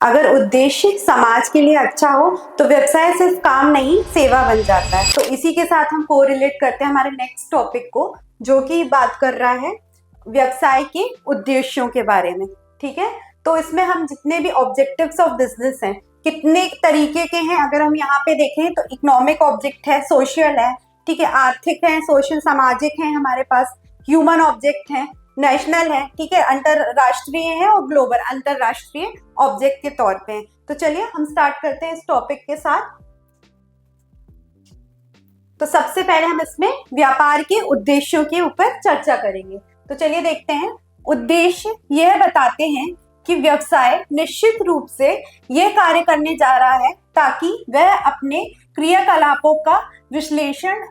अगर उद्देश्य समाज के लिए अच्छा हो तो व्यवसाय सिर्फ काम नहीं सेवा बन जाता है। तो इसी के साथ हम कोरिलेट करते हैं हमारे नेक्स्ट टॉपिक को, जो कि बात कर रहा है व्यवसाय के उद्देश्यों के बारे में। ठीक है, तो इसमें हम जितने भी ऑब्जेक्टिव्स ऑफ बिजनेस हैं, कितने तरीके के हैं, अगर हम यहाँ पे देखें तो इकोनॉमिक ऑब्जेक्ट है, सोशल है, ठीक है, आर्थिक है, सोशल सामाजिक है, हमारे पास ह्यूमन ऑब्जेक्ट है, नेशनल है, ठीक है, अंतरराष्ट्रीय है और ग्लोबल अंतरराष्ट्रीय ऑब्जेक्ट के तौर पे है। तो चलिए हम स्टार्ट करते हैं इस टॉपिक के साथ। तो सबसे पहले हम इसमें व्यापार के उद्देश्यों के ऊपर चर्चा करेंगे। तो चलिए देखते हैं। उद्देश्य यह बताते हैं कि व्यवसाय निश्चित रूप से यह कार्य करने जा रहा है ताकि वह अपने क्रियाकलापों का विश्लेषण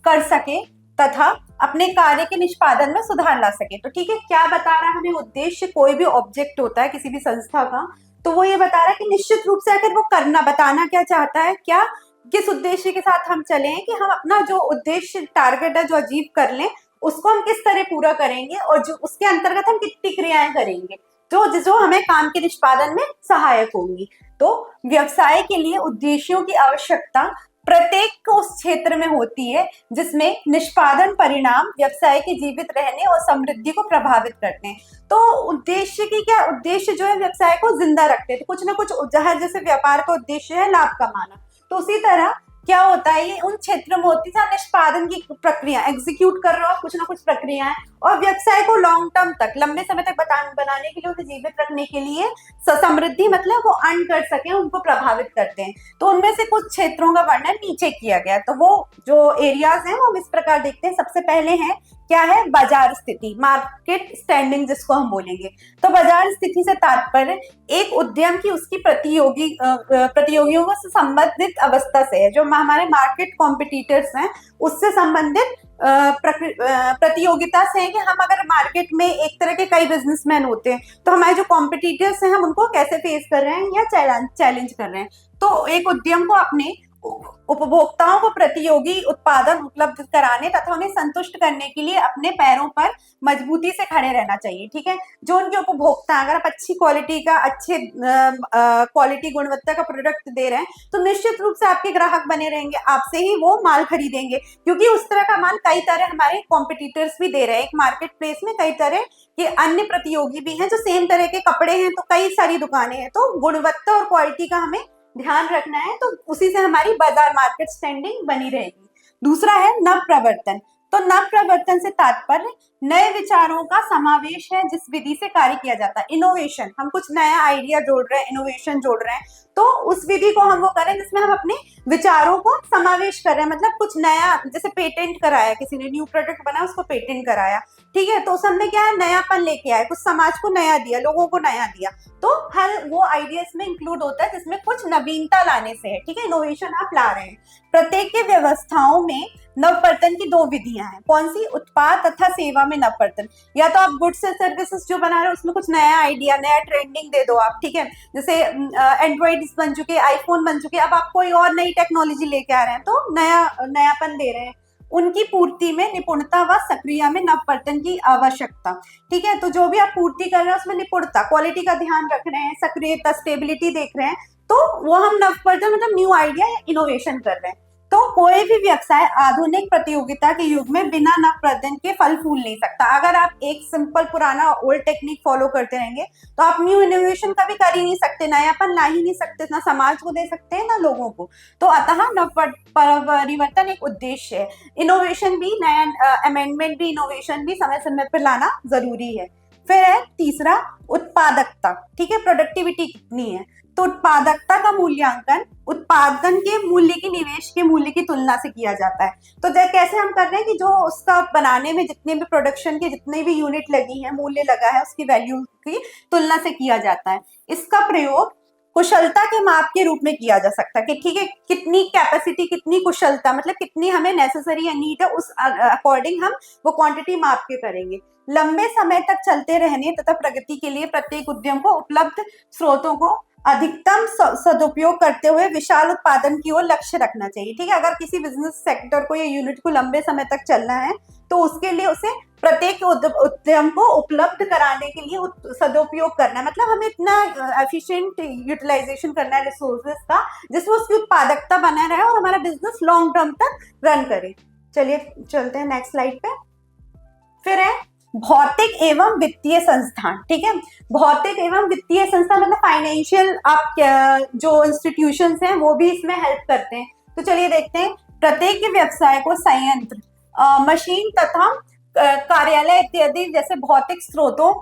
कर सके तथा अपने कार्य के निष्पादन में सुधार ला सके। तो ठीक है, क्या बता रहा है हमें उद्देश्य? कोई भी ऑब्जेक्ट होता है किसी भी संस्था का, तो वो ये बता रहा है कि निश्चित रूप से अगर वो करना बताना क्या चाहता है, क्या किस उद्देश्य के साथ हम चले कि हम अपना जो उद्देश्य टारगेट है जो अचीव कर लें उसको हम किस तरह पूरा करेंगे और जो उसके अंतर्गत हम कितनी क्रियाएं करेंगे जो हमें काम के निष्पादन में सहायक होंगी। तो व्यवसाय के लिए उद्देश्यों की आवश्यकता प्रत्येक उस क्षेत्र में होती है जिसमें निष्पादन परिणाम व्यवसाय के जीवित रहने और समृद्धि को प्रभावित करते हैं। तो उद्देश्य की क्या उद्देश्य जो है व्यवसाय को जिंदा रखते हैं। तो कुछ ना कुछ, जैसे व्यापार का उद्देश्य है लाभ कमाना, तो उसी तरह क्या होता है ये उन क्षेत्रों में होती है निष्पादन की प्रक्रिया एग्जीक्यूट कर रहे हो कुछ ना कुछ प्रक्रियाएं, और व्यवसाय को लॉन्ग टर्म तक लंबे समय तक बनाने के लिए, उसे जीवित रखने के लिए समृद्धि मतलब वो अर्न कर सके उनको प्रभावित करते हैं। तो उनमें से कुछ क्षेत्रों का वर्णन नीचे किया गया। तो वो जो एरियाज हैं वो हम इस प्रकार देखते हैं। सबसे पहले है क्या है, बाजार स्थिति, मार्केट स्टैंडिंग जिसको हम बोलेंगे। तो बाजार स्थिति से तात्पर्य एक उद्यम की उसकी प्रतियोगियों से संबंधित अवस्था से है। जो हमारे मार्केट कॉम्पिटिटर्स हैं उससे संबंधित प्रतियोगिता से है कि हम अगर मार्केट में एक तरह के कई बिजनेसमैन होते हैं तो हमारे जो कॉम्पिटिटर्स हैं हम उनको कैसे फेस कर रहे हैं या चैलेंज कर रहे हैं। तो एक उद्यम को अपने उपभोक्ताओं को प्रतियोगी उत्पादन उपलब्ध कराने तथा उन्हें संतुष्ट करने के लिए अपने पैरों पर मजबूती से खड़े रहना चाहिए। ठीक है, जो उनके उपभोक्ता अगर आप अच्छी क्वालिटी का अच्छे क्वालिटी गुणवत्ता का प्रोडक्ट दे रहे हैं तो निश्चित रूप से आपके ग्राहक बने रहेंगे, आपसे ही वो माल खरीदेंगे, क्योंकि उस तरह का माल कई तरह हमारे कॉम्पिटिटर्स भी दे रहे हैं। एक मार्केट प्लेस में कई तरह के अन्य प्रतियोगी भी हैं जो सेम तरह के कपड़े हैं, तो कई सारी दुकानें हैं। तो गुणवत्ता और क्वालिटी का हमें ध्यान रखना है, तो उसी से हमारी बाजार मार्केट स्टैंडिंग बनी रहेगी। दूसरा है नव प्रवर्तन। तो नव प्रवर्तन से तात्पर्य नए विचारों का समावेश है जिस विधि से कार्य किया जाता है। इनोवेशन, हम कुछ नया आइडिया जोड़ रहे हैं, इनोवेशन जोड़ रहे हैं, तो उस विधि को हम वो करें जिसमें हम अपने विचारों को समावेश कर रहे हैं। मतलब कुछ नया, जैसे पेटेंट कराया, किसी ने न्यू प्रोडक्ट बना उसको पेटेंट कराया, ठीक है, तो उस हमने क्या है नयापन लेके आए, कुछ समाज को नया दिया, लोगों को नया दिया। तो हर वो आइडिया इसमें इंक्लूड होता है जिसमें कुछ नवीनता लाने से है। ठीक है, इनोवेशन आप ला रहे हैं। प्रत्येक के व्यवस्थाओं में नवपर्तन की दो विधियां हैं। कौन सी? उत्पाद तथा सेवा में नवपर्तन। या तो आप गुड्स से सर्विसेज जो बना रहे हो उसमें कुछ नया आइडिया, नया ट्रेंडिंग दे दो आप, ठीक है, जैसे एंड्रॉइड बन चुके, आईफोन बन चुके, अब आप कोई और नई टेक्नोलॉजी लेके आ रहे हैं तो नयापन दे रहे हैं। उनकी पूर्ति में निपुणता व सक्रिय में नवपर्तन की आवश्यकता। ठीक है, तो जो भी आप पूर्ति कर रहे हैं उसमें निपुणता, क्वालिटी का ध्यान रख रहे हैं, सक्रियता, स्टेबिलिटी देख रहे हैं, तो वो हम नवपर्तन मतलब न्यू आइडिया या इनोवेशन कर रहे हैं। तो कोई भी व्यवसाय आधुनिक प्रतियोगिता के युग में बिना नवप्रवर्तन के फल फूल नहीं सकता। अगर आप एक सिंपल पुराना ओल्ड टेक्निक फॉलो करते रहेंगे तो आप न्यू इनोवेशन कभी कर ही नहीं सकते, नयापन ला ही नहीं सकते, ना समाज को दे सकते हैं ना लोगों को। तो अतः नव परिवर्तन एक उद्देश्य है। इनोवेशन भी, नया अमेंडमेंट भी, इनोवेशन भी समय समय पर लाना जरूरी है। फिर है तीसरा उत्पादकता। ठीक है, प्रोडक्टिविटी कितनी है। तो उत्पादकता का मूल्यांकन उत्पादन के मूल्य की, निवेश के मूल्य की तुलना से किया जाता है। तो कैसे हम कर रहे हैं कि जो उसका बनाने में जितने भी प्रोडक्शन के जितने भी यूनिट लगी है, मूल्य लगा है, उसकी वैल्यू की तुलना से किया जाता है। इसका प्रयोग कुशलता के माप के रूप में किया जा सकता है कि ठीक है कितनी कैपेसिटी, कितनी कुशलता, मतलब कितनी हमें नेसेसरी या नीड है, उस अकॉर्डिंग हम वो क्वांटिटी माप के करेंगे। लंबे समय तक चलते रहने तथा प्रगति के लिए प्रत्येक उद्यम को उपलब्ध स्रोतों को अधिकतम सदुपयोग करते हुए विशाल उत्पादन की ओर लक्ष्य रखना चाहिए। ठीक है, अगर किसी बिजनेस सेक्टर को या यूनिट को लंबे समय तक चलना है तो उसके लिए उसे प्रत्येक उद्यम को उपलब्ध कराने के लिए सदुपयोग करना है, मतलब हमें इतना एफिशिएंट यूटिलाइजेशन करना है रिसोर्सेज का जिसमें उसकी उत्पादकता बना रहे और हमारा बिजनेस लॉन्ग टर्म तक रन करे। चलिए चलते हैं नेक्स्ट स्लाइड पे। फिर है भौतिक एवं वित्तीय संस्थान। ठीक है, भौतिक एवं वित्तीय संस्थान मतलब फाइनेंशियल आप जो इंस्टीट्यूशंस हैं वो भी इसमें हेल्प करते हैं। तो चलिए देखते हैं। प्रत्येक व्यवसाय को संयंत्र, मशीन तथा कार्यालय इत्यादि जैसे भौतिक स्रोतों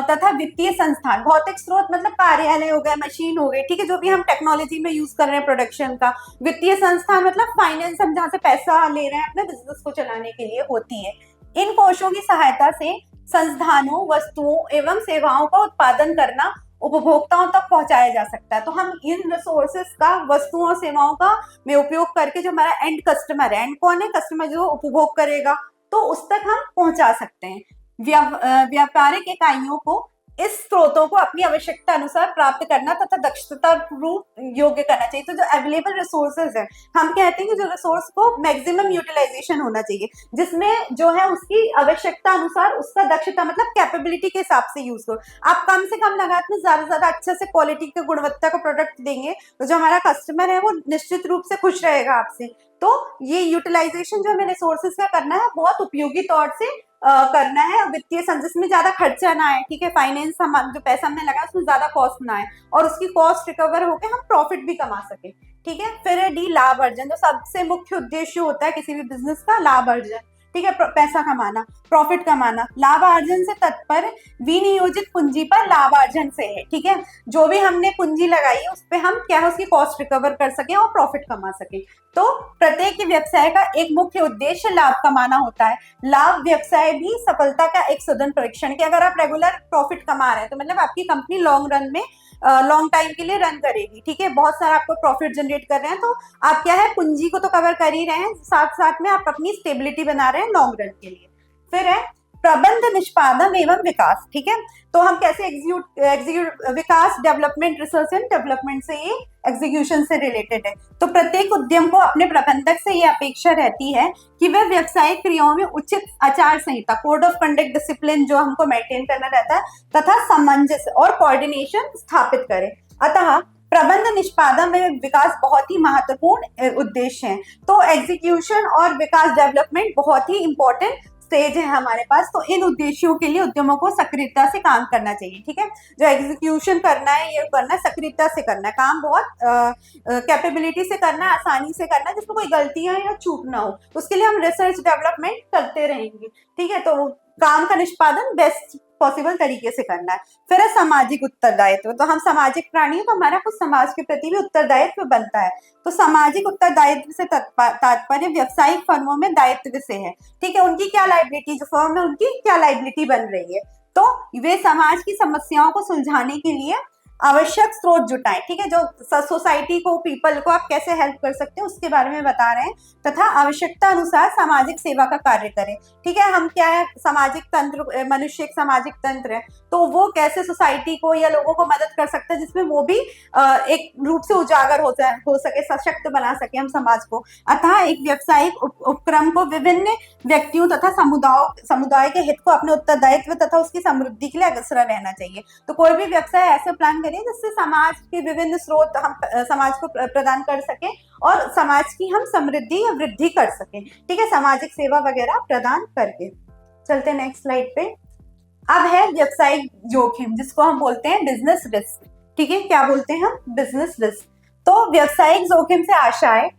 तथा वित्तीय संस्थान, भौतिक स्रोत मतलब कार्यालय हो गए, मशीन हो गई, ठीक है, जो भी हम टेक्नोलॉजी में यूज कर रहे हैं प्रोडक्शन का। वित्तीय संस्थान मतलब फाइनेंस, हम जहाँ से पैसा ले रहे हैं अपने बिजनेस को चलाने के लिए होती है। इन कोषों की सहायता से संस्थानों, वस्तुओं एवं सेवाओं का उत्पादन करना उपभोक्ताओं तक पहुंचाया जा सकता है। तो हम इन रिसोर्सेस का, वस्तुओं सेवाओं का में उपयोग करके जो हमारा एंड कस्टमर है, एंड कौन है, कस्टमर जो उपभोग करेगा, तो उस तक हम पहुंचा सकते हैं। व्यापारिक इकाइयों को इस स्रोतों को अपनी आवश्यकता अनुसार प्राप्त करना तथा दक्षता रूप योग्य करना चाहिए। तो जो अवेलेबल रिसोर्सेज है, हम कहते हैं कि जो रिसोर्स को मैक्सिमम यूटिलाइजेशन होना चाहिए, जिसमें जो है उसकी आवश्यकता अनुसार उसका दक्षता मतलब कैपेबिलिटी के हिसाब से यूज करो। आप कम से कम लागत में ज्यादा से ज्यादा अच्छे से क्वालिटी के गुणवत्ता का प्रोडक्ट देंगे तो जो हमारा कस्टमर है वो निश्चित रूप से खुश रहेगा आपसे। तो ये यूटिलाइजेशन जो हमें रिसोर्सेज का करना है बहुत उपयोगी तौर से करना है। वित्तीय संस्थान में ज्यादा खर्चा ना आए, ठीक है, फाइनेंस हम जो पैसा हमने लगा उसमें ज्यादा कॉस्ट ना आए और उसकी कॉस्ट रिकवर होकर हम प्रॉफिट भी कमा सके। ठीक है, फिर है डी लाभ अर्जन, जो सबसे मुख्य उद्देश्य होता है किसी भी बिजनेस का, लाभ अर्जन। ठीक है, पैसा कमाना, प्रॉफिट कमाना। लाभ अर्जन से तात्पर्य विनियोजित पूंजी पर लाभ अर्जन से है। ठीक है, जो भी हमने पूंजी लगाई है उस पर हम क्या है उसकी कॉस्ट रिकवर कर सके और प्रॉफिट कमा सके। तो प्रत्येक व्यवसाय का एक मुख्य उद्देश्य लाभ कमाना होता है। लाभ व्यवसाय भी सफलता का एक सघन परीक्षण कि अगर आप रेगुलर प्रॉफिट कमा रहे हैं तो मतलब आपकी कंपनी लॉन्ग रन में लॉन्ग टाइम के लिए रन करेगी। ठीक है, बहुत सारा आपको प्रॉफिट जनरेट कर रहे हैं तो आप क्या है पूंजी को तो कवर कर ही रहे हैं, साथ साथ में आप अपनी स्टेबिलिटी बना रहे हैं लॉन्ग रन के लिए। फिर है प्रबंध, निष्पादन एवं विकास। ठीक है, तो हम कैसे execute Vikas, development, research and development से ये एग्जीक्यूशन से रिलेटेड है। तो प्रत्येक उद्यम को अपने प्रबंधक से ये अपेक्षा रहती है कि वह व्यवसायिक क्रियाओं में उचित आचार संहिता, कोड ऑफ कंडक्ट, डिसिप्लिन जो हमको मेंटेन करना रहता है तथा सामंजस्य और कोऑर्डिनेशन स्थापित करे। अतः प्रबंध, निष्पादन में विकास बहुत ही महत्वपूर्ण उद्देश्य है। तो एग्जीक्यूशन और विकास, डेवलपमेंट बहुत ही इंपॉर्टेंट स्टेज है हमारे पास। तो इन उद्देश्यों के लिए उद्यमों को सक्रियता से काम करना चाहिए। ठीक है, जो एग्जीक्यूशन करना है ये करना है, सक्रियता से करना है, काम बहुत कैपेबिलिटी से करना है, आसानी से करना है, जिसमें कोई गलतियां या चूक ना हो। उसके लिए हम रिसर्च डेवलपमेंट करते रहेंगे। ठीक है, तो काम का निष्पादन बेस्ट पॉसिबल तरीके से करना है। फिर है सामाजिक उत्तरदायित्व, तो हम सामाजिक प्राणी हैं तो हमारा कुछ समाज के प्रति भी उत्तरदायित्व बनता है। तो सामाजिक उत्तरदायित्व से तात्पर्य व्यावसायिक फर्मों में दायित्व से है। ठीक है, उनकी क्या लायबिलिटी, जो फर्म है उनकी क्या लायबिलिटी बन रही है, तो वे समाज की समस्याओं को सुलझाने के लिए आवश्यक स्रोत जुटाएं। ठीक है, जो सोसाइटी को, पीपल को आप कैसे हेल्प कर सकते हैं उसके बारे में बता रहे हैं, तथा आवश्यकता अनुसार सामाजिक सेवा का कार्य करें। ठीक है, हम क्या है सामाजिक तंत्र, मनुष्य एक सामाजिक तंत्र है, तो वो कैसे सोसाइटी को या लोगों को मदद कर सकता है जिसमें वो भी एक रूप से उजागर हो सके, सशक्त बना सके हम समाज को। अतः एक व्यावसायिक उपक्रम को विभिन्न व्यक्तियों तथा समुदाय के हित को अपने उत्तरदायित्व तथा उसकी समृद्धि के लिए अग्रसर रहना चाहिए। तो कोई भी व्यवसाय ऐसे प्लान करिए जिससे समाज के विभिन्न स्रोत हम समाज को प्रदान कर सके और समाज की हम समृद्धि या वृद्धि कर सके। ठीक है, सामाजिक सेवा वगैरह प्रदान करके। चलते नेक्स्ट स्लाइड पे। अब है व्यवसायिक जोखिम, जिसको हम बोलते हैं बिजनेस रिस्क। ठीक है, क्या बोलते हैं हम, बिजनेस रिस्क। तो व्यवसायिक जोखिम से आशय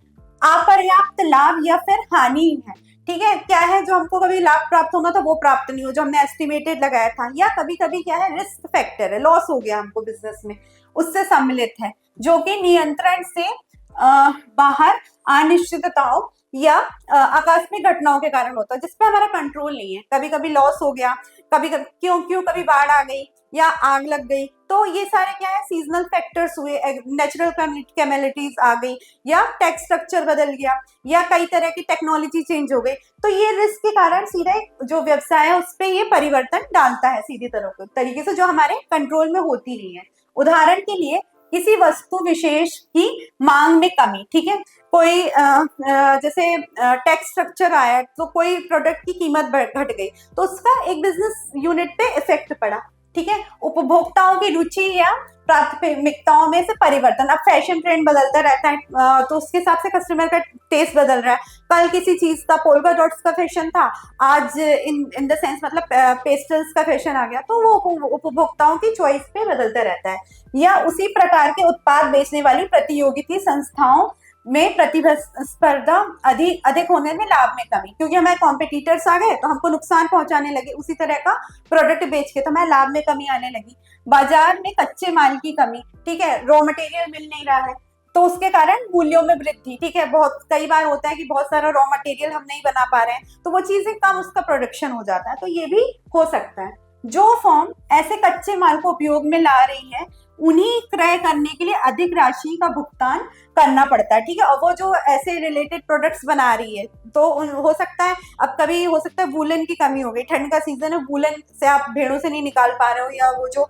अपर्याप्त लाभ या फिर हानि है। ठीक है, क्या है जो हमको कभी लाभ प्राप्त होना था वो प्राप्त नहीं हो, जो हमने एस्टिमेटेड लगाया था, या कभी कभी क्या है रिस्क फैक्टर है, लॉस हो गया हमको बिजनेस में, उससे सम्मिलित है, जो कि नियंत्रण से बाहर अनिश्चितताओं या आकस्मिक घटनाओं के कारण होता है, जिसपे हमारा कंट्रोल नहीं है। कभी कभी लॉस हो गया, कभी कभी बाढ़ आ गई या आग लग गई, तो ये सारे क्या है सीजनल फैक्टर्स हुए, नेचुरल कैलेमिटीज आ गई, या टैक्स स्ट्रक्चर बदल गया, या कई तरह की टेक्नोलॉजी चेंज हो गई। तो ये रिस्क के कारण सीधे जो व्यवसाय है उस पर ये परिवर्तन डालता है सीधी तरीके से, जो हमारे कंट्रोल में होती नहीं है। उदाहरण के लिए किसी वस्तु विशेष की मांग में कमी, ठीक है। कोई जैसे टैक्स स्ट्रक्चर आया तो कोई प्रोडक्ट की कीमत घट गई तो उसका एक बिजनेस यूनिट पे इफेक्ट पड़ा, ठीक है। उपभोक्ताओं की रुचि या प्राथमिकताओं में से परिवर्तन, अब फैशन ट्रेंड बदलता रहता है तो उसके हिसाब से कस्टमर का टेस्ट बदल रहा है। कल किसी चीज का पोल्का डॉट्स का फैशन था, आज इन द सेंस मतलब पेस्टल्स का फैशन आ गया, तो वो उपभोक्ताओं की चॉइस पे बदलता रहता है। या उसी प्रकार के उत्पाद बेचने वाली प्रतियोगिता संस्थाओं में प्रतिस्पर्धा अधिक होने में लाभ में कमी, क्योंकि हमारे कॉम्पिटिटर्स आ गए तो हमको नुकसान पहुंचाने लगे उसी तरह का प्रोडक्ट बेच के, तो हमारे लाभ में कमी आने लगी। बाजार में कच्चे माल की कमी, ठीक है, रॉ मटेरियल मिल नहीं रहा है तो उसके कारण मूल्यों में वृद्धि, ठीक है। बहुत कई बार होता है कि बहुत सारा रॉ मटेरियल हम नहीं बना पा रहे हैं तो वो चीजें कम उसका प्रोडक्शन हो जाता है, तो ये भी हो सकता है। जो फर्म ऐसे कच्चे माल को उपयोग में ला रही है उन्हीं क्रय करने के लिए अधिक राशि का भुगतान करना पड़ता है, ठीक है। और वो जो ऐसे रिलेटेड प्रोडक्ट्स बना रही है तो हो सकता है, अब कभी हो सकता है वूलन की कमी हो गई, ठंड का सीजन है, वूलन से आप भेड़ों से नहीं निकाल पा रहे हो, या वो जो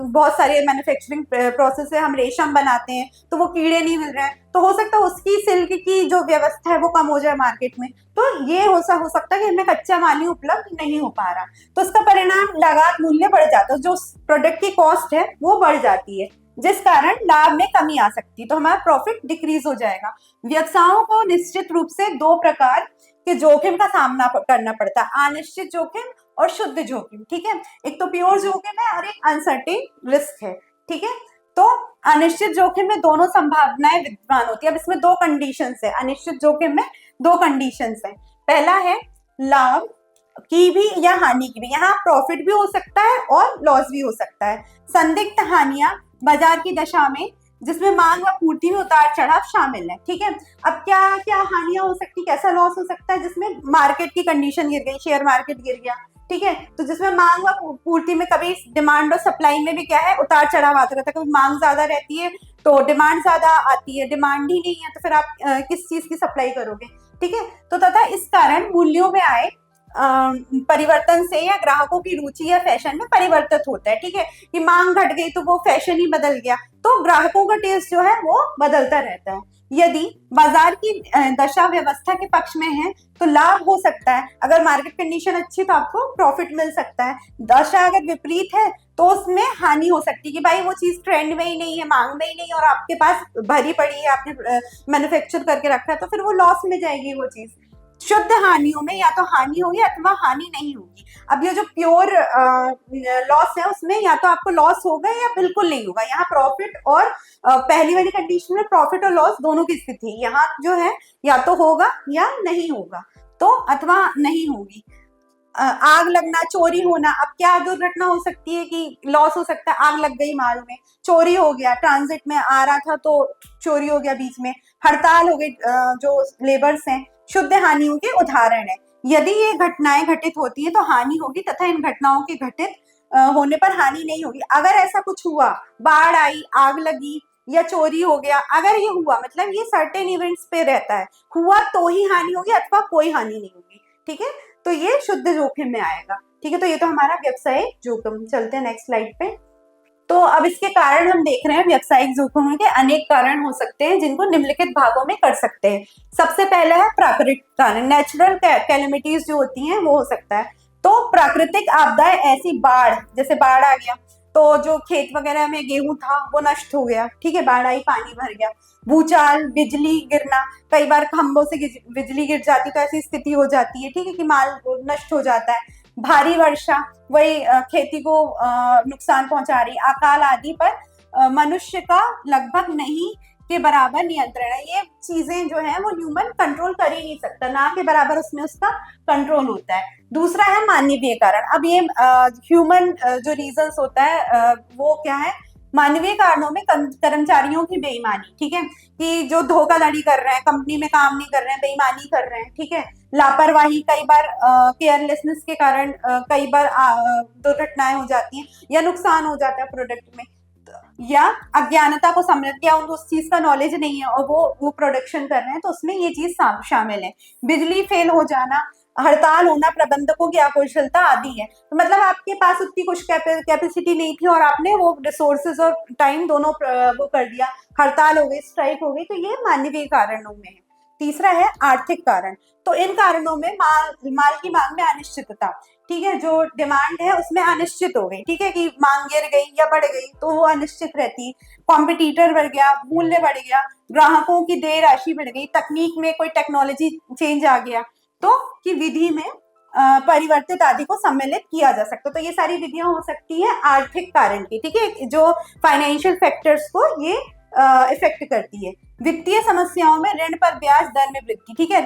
बहुत सारे मैन्युफैक्चरिंग प्रोसेस है, हम रेशम बनाते हैं तो वो कीड़े नहीं मिल रहे हैं, तो हो सकता है उसकी सिल्क की जो व्यवस्था है वो कम हो जाए मार्केट में, तो ये हो सकता है कि हमें कच्चा माल ही उपलब्ध नहीं हो पा रहा, तो इसका परिणाम लगातार मूल्य बढ़ जाता है, जो प्रोडक्ट की कॉस्ट है वो बढ़ जाती है, जिस कारण लाभ में कमी आ सकती है, तो हमारा प्रॉफिट डिक्रीज हो जाएगा। व्यवसायों को निश्चित रूप से दो प्रकार के जोखिम का सामना करना पड़ता है, अनिश्चित जोखिम और शुद्ध जोखिम, ठीक है। एक तो प्योर जोखिम है और एक अनसर्टेन रिस्क है, ठीक है। तो अनिश्चित जोखिम में दोनों संभावनाएं विद्यमान होती है। अब इसमें दो कंडीशंस है, अनिश्चित जोखिम में दो कंडीशंस है। पहला है लाभ की भी या हानि की भी, यहाँ प्रॉफिट भी हो सकता है और लॉस भी हो सकता है। संदिग्ध हानियां बाजार की दशा में जिसमें मांग व पूर्ति में उतार चढ़ाव शामिल है, ठीक है। अब क्या क्या हानियां हो सकती, कैसा लॉस हो सकता है, जिसमें मार्केट की कंडीशन गिर गई, शेयर मार्केट गिर गया, ठीक है, तो जिसमें मांग व पूर्ति में कभी डिमांड और सप्लाई में भी क्या है उतार चढ़ाव आता रहता है, कभी मांग ज्यादा रहती है तो डिमांड ज्यादा आती है, डिमांड ही नहीं है तो फिर आप किस चीज की सप्लाई करोगे, ठीक है। तो तथा इस कारण मूल्यों में आए परिवर्तन से या ग्राहकों की रुचि या फैशन में परिवर्तित होता है, ठीक है, कि मांग घट गई तो वो फैशन ही बदल गया, तो ग्राहकों का टेस्ट जो है वो बदलता रहता है। यदि बाजार की दशा व्यवस्था के पक्ष में है तो लाभ हो सकता है, अगर मार्केट कंडीशन अच्छी तो आपको प्रॉफिट मिल सकता है। दशा अगर विपरीत है तो उसमें हानि हो सकती है कि भाई वो चीज ट्रेंड में ही नहीं है, मांग में ही नहीं है और आपके पास भरी पड़ी है, आपने मैन्युफैक्चर करके रखा है, तो फिर वो लॉस में जाएगी वो चीज। शुद्ध हानियों में या तो हानि होगी अथवा हानि नहीं होगी। अब ये जो प्योर लॉस है उसमें या तो आपको लॉस होगा या बिल्कुल नहीं होगा, यहाँ प्रॉफिट और पहली वाली कंडीशन में प्रॉफिट और लॉस दोनों की स्थिति, यहाँ जो है या तो होगा या नहीं होगा, तो अथवा नहीं होगी। आग लगना, चोरी होना, अब क्या दुर्घटना हो सकती है कि लॉस हो सकता है, आग लग गई माल में, चोरी हो गया, ट्रांजिट में आ रहा था तो चोरी हो गया बीच में, हड़ताल हो गई, जो लेबर्स हैं, शुद्ध हानियों के उदाहरण है। यदि ये घटनाएं घटित होती है तो हानि होगी तथा इन घटनाओं के घटित होने पर हानि नहीं होगी। अगर ऐसा कुछ हुआ, बाढ़ आई, आग लगी या चोरी हो गया, अगर ये हुआ मतलब ये सर्टेन इवेंट्स पे रहता है, हुआ तो ही हानि होगी अथवा कोई हानि नहीं होगी, ठीक है, तो ये शुद्ध जोखिम में आएगा, ठीक है। तो ये तो हमारा व्यवसायिक जोखिम। चलते हैं नेक्स्ट स्लाइड पे। तो अब इसके कारण हम देख रहे हैं व्यावसायिक जोखिमों के अनेक कारण हो सकते हैं जिनको निम्नलिखित भागों में कर सकते हैं। सबसे पहला है प्राकृतिक कारण, नेचुरल कैलेमिटीज जो होती हैं वो हो सकता है। तो प्राकृतिक आपदाएं, ऐसी बाढ़, जैसे बाढ़ आ गया तो जो खेत वगैरह में गेहूं था वो नष्ट हो गया, ठीक है, बाढ़ आई, पानी भर गया। भूचाल, बिजली गिरना, कई बार खंभों से बिजली गिर जाती तो ऐसी स्थिति हो जाती है, ठीक है, कि माल नष्ट हो जाता है। भारी वर्षा, वही खेती को नुकसान पहुंचा रही, अकाल आदि पर मनुष्य का लगभग नहीं के बराबर नियंत्रण है। ये चीजें जो है वो ह्यूमन कंट्रोल कर ही नहीं सकता, ना के बराबर उसमें उसका कंट्रोल होता है। दूसरा है मानवीय कारण। अब ये ह्यूमन जो रीजंस होता है वो क्या है, मानवीय कारणों में कर्मचारियों की बेईमानी, ठीक है, कि जो धोखाधड़ी कर रहे हैं, कंपनी में काम नहीं कर रहे हैं, बेईमानी कर रहे हैं, ठीक है, लापरवाही, कई बार केयरलेसनेस के कारण कई बार दुर्घटनाएं हो जाती हैं या नुकसान हो जाता है प्रोडक्ट में, या अज्ञानता को समझ या उस चीज का नॉलेज नहीं है और वो प्रोडक्शन कर रहे हैं तो उसमें ये चीज शामिल है। बिजली फेल हो जाना, हड़ताल होना, प्रबंधकों की अकुशलता आदि है। तो मतलब आपके पास उतनी कुछ कैपेसिटी नहीं थी और आपने वो रिसोर्सेज और टाइम दोनों वो कर दिया, हड़ताल हो गई, स्ट्राइक हो गई, तो ये मानवीय कारणों में है। तीसरा है आर्थिक कारण। तो इन कारणों में माल की मांग में अनिश्चितता, ठीक है, जो डिमांड है उसमें अनिश्चित हो गई, ठीक है, कि मांग गिर गई या बढ़ गई तो वो अनिश्चित रहती है। कॉम्पिटिटर बढ़ गया, मूल्य बढ़ गया, ग्राहकों की देय राशि बढ़ गई, तकनीक में कोई टेक्नोलॉजी चेंज आ गया, तो कि विधि में परिवर्तित आदि को सम्मिलित किया जा सकता है। तो ये सारी विधियां हो सकती है आर्थिक कारण की, ठीक है, जो फाइनेंशियल फैक्टर्स को ये इफेक्ट करती है। वित्तीय समस्याओं में ऋण पर ब्याज दर में वृद्धि, ठीक है,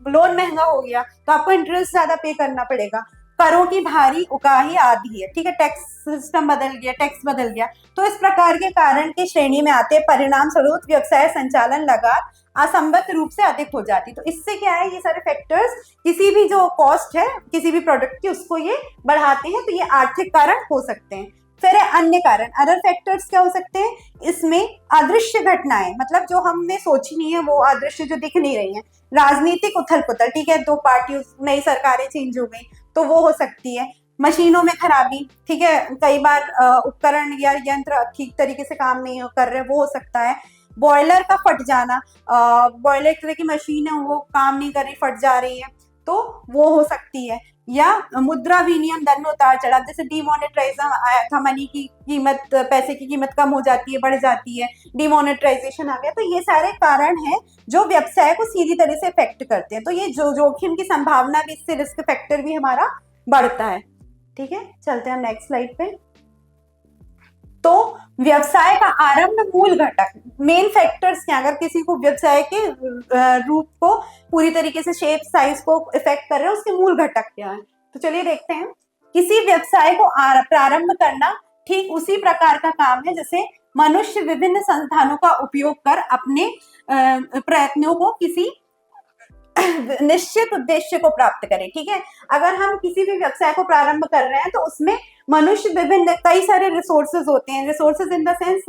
लोन महंगा हो गया तो आपको इंटरेस्ट ज्यादा पे करना पड़ेगा, करों की भारी उगाही आदि है, ठीक है, टैक्स सिस्टम बदल गया, टैक्स बदल गया। तो इस प्रकार के कारण की श्रेणी में आते परिणाम स्वरूप व्यवसाय संचालन लगात असंबद्ध रूप से अधिक हो जाती। तो इससे क्या है, ये सारे फैक्टर्स किसी भी जो कॉस्ट है किसी भी प्रोडक्ट की उसको ये बढ़ाते हैं, तो ये आर्थिक कारण हो सकते हैं। फिर है अन्य कारण, अदर फैक्टर्स क्या हो सकते हैं, इसमें अदृश्य घटनाएं, मतलब जो हमने सोची नहीं है वो अदृश्य जो दिख नहीं रही है, राजनीतिक उथल पुथल, ठीक है, दो पार्टियों, नई सरकारें चेंज हो गई तो वो हो सकती है। मशीनों में खराबी, ठीक है, कई बार उपकरण या यंत्र ठीक तरीके से काम नहीं कर रहे, वो हो सकता है। बॉयलर का फट जाना, बॉयलर एक तरह की मशीन है वो काम नहीं कर रही, फट जा रही है, तो वो हो सकती है। या मुद्रा विनिमय दर में उतार चढ़ाव, जैसे डिमोनेटाइजेशन आया था, मनी की कीमत, पैसे की कीमत कम हो जाती है, बढ़ जाती है, डिमोनेटाइजेशन आ गया, तो ये सारे कारण हैं जो व्यवसाय को सीधी तरह से इफेक्ट करते हैं। तो ये जो जोखिम की संभावना भी, इससे रिस्क फैक्टर भी हमारा बढ़ता है। ठीक है, चलते हैं नेक्स्ट स्लाइड पे। तो व्यवसाय का आरंभ, मूल घटक, मेन फैक्टर्स क्या, अगर किसी को व्यवसाय के रूप को पूरी तरीके से शेप साइज को इफेक्ट कर रहे हैं, उसके मूल घटक क्या है। तो चलिए देखते हैं। किसी व्यवसाय को प्रारंभ करना ठीक उसी प्रकार का काम है जैसे मनुष्य विभिन्न संसाधनों का उपयोग कर अपने प्रयत्नों को किसी निश्चित उद्देश्य को प्राप्त करें। ठीक है, अगर हम किसी भी व्यवसाय को प्रारंभ कर रहे हैं तो उसमें मनुष्य विभिन्न कई सारे रिसोर्सेज होते हैं, रिसोर्सेज इन द सेंस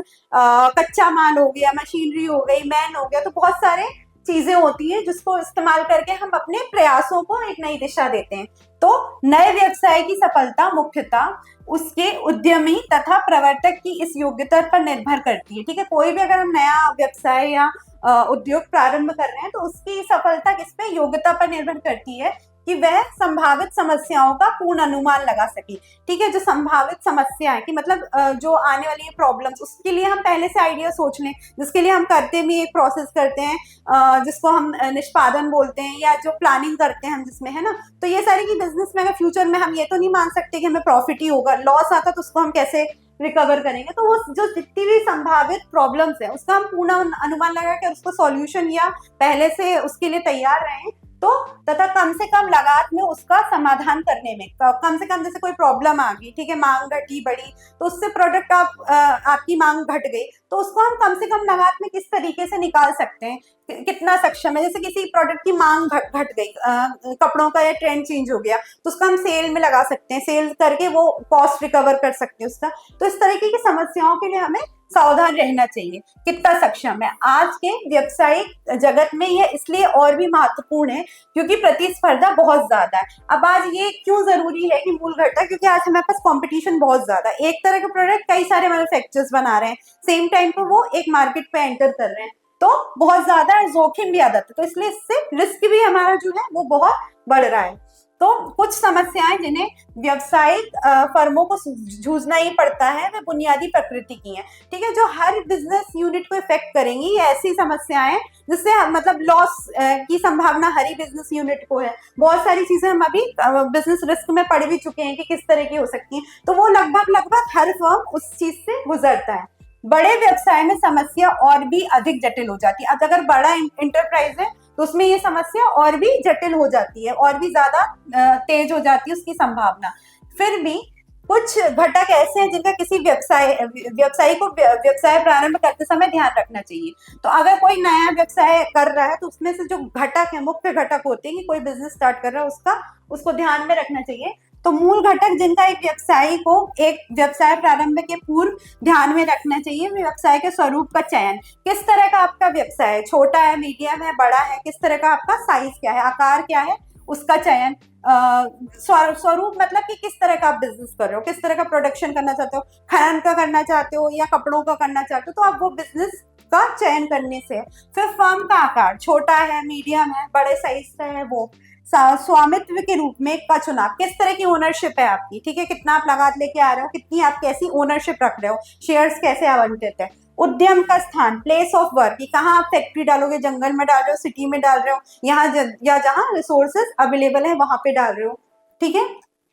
कच्चा माल हो गया, मशीनरी हो गई, मैन हो गया, तो बहुत सारे चीजें होती है जिसको इस्तेमाल करके हम अपने प्रयासों को एक नई दिशा देते हैं। तो नए व्यवसाय की सफलता मुख्यतः उसके उद्यमी तथा प्रवर्तक की इस योग्यता पर निर्भर करती है। ठीक है, कोई भी अगर हम नया व्यवसाय या उद्योग प्रारंभ कर रहे हैं तो उसकी सफलता किस पे, योग्यता पर निर्भर करती है कि वह संभावित समस्याओं का पूर्ण अनुमान लगा सके। ठीक है, जो संभावित समस्या है कि मतलब जो आने वाली प्रॉब्लम्स, उसके लिए हम पहले से आइडिया सोच लें, जिसके लिए हम करते भी एक प्रोसेस करते हैं जिसको हम निष्पादन बोलते हैं, या जो प्लानिंग करते हैं हम जिसमें, है ना। तो ये सारी की बिजनेस में अगर फ्यूचर में हम ये तो नहीं मान सकते कि हमें प्रॉफिट ही होगा, लॉस आता तो उसको हम कैसे रिकवर करेंगे। तो वो जो जितनी भी संभावित प्रॉब्लम्स है उसका हम पूर्ण अनुमान लगा के उसको सॉल्यूशन या पहले से उसके लिए तैयार रहें, तो तथा कम से कम लागत में उसका समाधान करने में, कम से कम जैसे कोई प्रॉब्लम आ गई, ठीक है, मांग घटी बढ़ी, तो उससे प्रोडक्ट आपकी मांग घट गई, तो उसको हम कम से कम लागत में किस तरीके से निकाल सकते हैं, कितना सक्षम है। जैसे किसी प्रोडक्ट की मांग घट गई, कपड़ों का या ट्रेंड चेंज हो गया, तो उसको हम सेल में लगा सकते हैं, सेल करके वो कॉस्ट रिकवर कर सकते हैं उसका। तो इस तरीके की समस्याओं के लिए हमें सावधान रहना चाहिए, कितना सक्षम है। आज के व्यावसायिक जगत में यह इसलिए और भी महत्वपूर्ण है क्योंकि प्रतिस्पर्धा बहुत ज्यादा है। अब आज ये क्यों जरूरी है कि मूल घटक, क्योंकि आज हमारे पास कंपटीशन बहुत ज्यादा है, एक तरह के प्रोडक्ट कई सारे मैन्युफैक्चरर्स बना रहे हैं, सेम टाइम पर वो एक मार्केट पे एंटर कर रहे हैं, तो बहुत ज्यादा जोखिम भी आ जाता है, तो इसलिए इससे रिस्क भी हमारा जो है वो बहुत बढ़ रहा है। तो कुछ समस्याएं जिन्हें व्यवसायिक फर्मों को जूझना ही पड़ता है वे बुनियादी प्रकृति की हैं। ठीक है, जो हर बिजनेस यूनिट को इफेक्ट करेंगी, ये ऐसी समस्याएं जिससे मतलब लॉस की संभावना हर ही बिजनेस यूनिट को है। बहुत सारी चीजें हम अभी बिजनेस रिस्क में पढ़ भी चुके हैं कि किस तरह की हो सकती है, तो वो लगभग हर फर्म उस चीज से गुजरता है। बड़े व्यवसाय में समस्या और भी अधिक जटिल हो जाती है। अब अगर बड़ा इंटरप्राइज है तो उसमें ये समस्या और भी जटिल हो जाती है, और भी ज्यादा तेज हो जाती है उसकी संभावना। फिर भी कुछ घटक ऐसे हैं जिनका किसी व्यवसायी को व्यवसाय प्रारंभ करते समय ध्यान रखना चाहिए। तो अगर कोई नया व्यवसाय कर रहा है तो उसमें से जो घटक है, मुख्य घटक होते हैं कि कोई बिजनेस स्टार्ट कर रहा है उसको ध्यान में रखना चाहिए। तो मूल घटक जिनका एक व्यवसायी को एक व्यवसाय प्रारंभ के पूर्व ध्यान में रखना चाहिए, व्यवसाय के स्वरूप का चयन, किस तरह का आपका व्यवसाय है, छोटा है, मीडियम है, बड़ा है, किस तरह का आपका साइज क्या है, आकार क्या है, उसका चयन, स्वरूप मतलब कि किस तरह का आप बिजनेस कर रहे हो, किस तरह का प्रोडक्शन करना चाहते हो, खनन का करना चाहते हो या कपड़ों का करना चाहते हो, तो आप वो बिजनेस का चयन करने से है। फिर फर्म का आकार छोटा है, मीडियम है, बड़े साइज का है, वो स्वामित्व के रूप में का चुनाव, किस तरह की ओनरशिप है आपकी, ठीक है, कितना आप लगात लेके आ रहे हो, कितनी आप कैसी ओनरशिप रख रहे हो, शेयर्स कैसे आवंटित है। उद्यम का स्थान, प्लेस ऑफ वर्क, कि कहाँ आप फैक्ट्री डालोगे, जंगल में डाल रहे हो, सिटी में डाल रहे हो, यहाँ या जहाँ रिसोर्सेज अवेलेबल है वहां पे डाल रहे हो, ठीक है।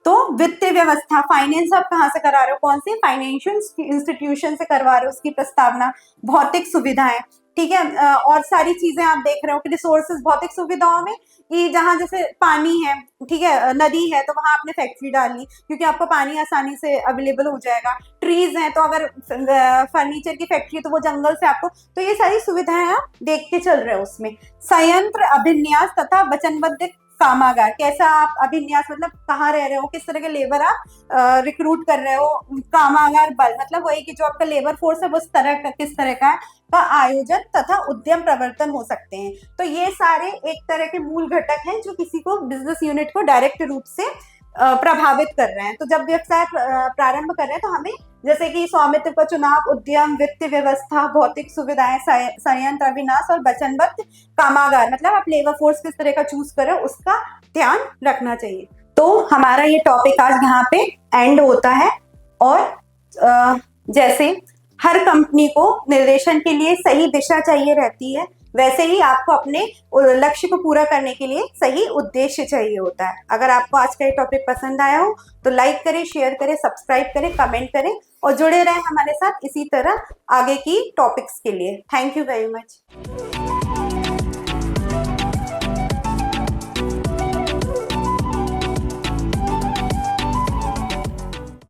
तो वित्तीय व्यवस्था, फाइनेंस आप कहाँ से करा रहे हो, कौन से फाइनेंशियल इंस्टीट्यूशन से करवा रहे हो, उसकी प्रस्तावना। भौतिक सुविधाएं, ठीक है, और सारी चीजें आप देख रहे हो कि रिसोर्सेज, भौतिक सुविधाओं में कि जहाँ जैसे पानी है, ठीक है, नदी है, तो वहां आपने फैक्ट्री डाली क्योंकि आपको पानी आसानी से अवेलेबल हो जाएगा। ट्रीज हैं तो अगर फर्नीचर की फैक्ट्री है तो वो जंगल से आपको, तो ये सारी सुविधाएं आप देख के चल रहे हो उसमें। संयंत्र अभिन्यास तथा वचनबद्ध कामागार, कैसा आप अभिन्यास मतलब कहाँ रह रहे हो, किस तरह के लेबर आप रिक्रूट कर रहे हो। कामागार बल मतलब वही कि जो आपका लेबर फोर्स है वो इस तरह का, किस तरह का है, का आयोजन तथा उद्यम प्रवर्तन हो सकते हैं। तो ये सारे एक तरह के मूल घटक हैं जो किसी को बिजनेस यूनिट को डायरेक्ट रूप से प्रभावित कर रहे हैं। तो जब व्यवसाय प्रारंभ कर रहे हैं तो हमें जैसे कि स्वामित्व का चुनाव, उद्यम, वित्तीय व्यवस्था, भौतिक सुविधाएं, संयंत्र अभिनाश और वचनबद्ध कामागार, मतलब आप लेबर फोर्स किस तरह का चूज कर रहे हो उसका ध्यान रखना चाहिए। तो हमारा ये टॉपिक आज यहाँ पे एंड होता है। और जैसे हर कंपनी को निर्देशन के लिए सही दिशा चाहिए रहती है, वैसे ही आपको अपने लक्ष्य को पूरा करने के लिए सही उद्देश्य चाहिए होता है। अगर आपको आज का ये टॉपिक पसंद आया हो तो लाइक करें, शेयर करें, सब्सक्राइब करें, कमेंट करें और जुड़े रहें हमारे साथ इसी तरह आगे की टॉपिक्स के लिए। Thank you very much.